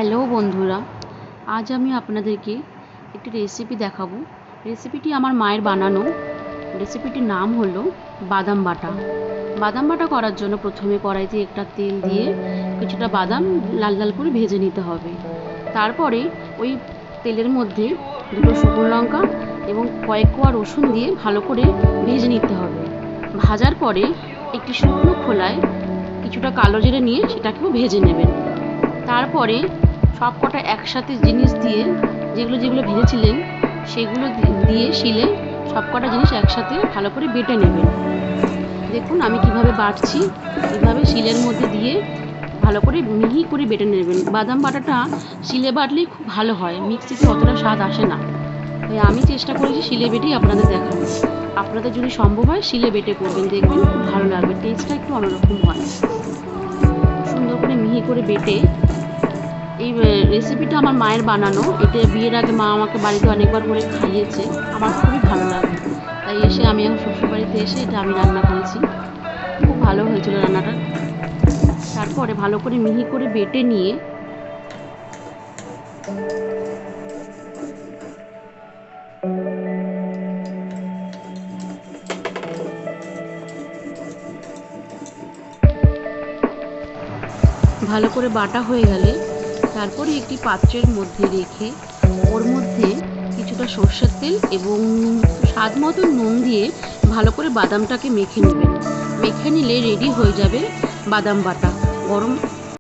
Hello বন্ধুরা, আজ আমি আপনাদেরকে একটি রেসিপি দেখাবো। রেসিপিটি আমার মায়ের বানানো। রেসিপিটির নাম হলো বাদাম বাটা। বাদাম বাটা করার জন্য প্রথমে কড়াইতে একটা তেল দিয়ে কিছুটা বাদাম লাল লাল করে ভেজে নিতে হবে। তারপরে ওই তেলের মধ্যে দুটো শুকনো লঙ্কা এবং কয়েক কোয়া রসুন দিয়ে ভালো করে ভেজে নিতে হবে। ভাজার পরে একটি শুকনো খোলায় কিছুটা কালো জিরে নিয়ে সেটাকেও ভেজে নেবেন। তারপরে সব কটা একসাথে জিনিস দিয়ে যেগুলো ভেজেছিলেন সেগুলো দিয়ে শিলে সব কটা জিনিস একসাথে ভালো করে বেটে নেবেন। দেখুন আমি কিভাবে বাটছি। এভাবে শিলের মধ্যে দিয়ে ভালো করে মিহি করে বেটে নেবেন। বাদাম বাটাটা শিলে বাটলেই খুব ভালো হয়, মিক্সিতে অতটা স্বাদ আসে না। তাই আমি চেষ্টা করেছি শিলে বেটেই আপনাদের দেখাবো। আপনাদের যদি সম্ভব হয় শিলে বেটে করবেন, দেখবেন খুব ভালো লাগবে, টেস্টটা একটু অন্যরকম হয়। সুন্দর করে মিহি করে বেটে এই রেসিপিটা আমার মায়ের বানানো। এটা বিয়ের আগে মা আমাকে বাড়িতে অনেকবার করে খাইয়েছে, আমার খুবই ভালো লাগে। তাই এসে আমি এখন শ্বশুরবাড়িতে এসে এটা আমি রান্না করেছি, খুব ভালো হয়েছিল রান্নাটা। তারপরে ভালো করে মিহি করে বেটে নিয়ে ভালো করে বাটা হয়ে গেলে তারপরে একটি পাত্রের মধ্যে রেখে ওর মধ্যে কিছুটা সর্ষের তেল এবং স্বাদ মতো নুন দিয়ে ভালো করে বাদামটাকে মেখে নেবেন। মেখে নিলে রেডি হয়ে যাবে বাদাম বাটা। গরম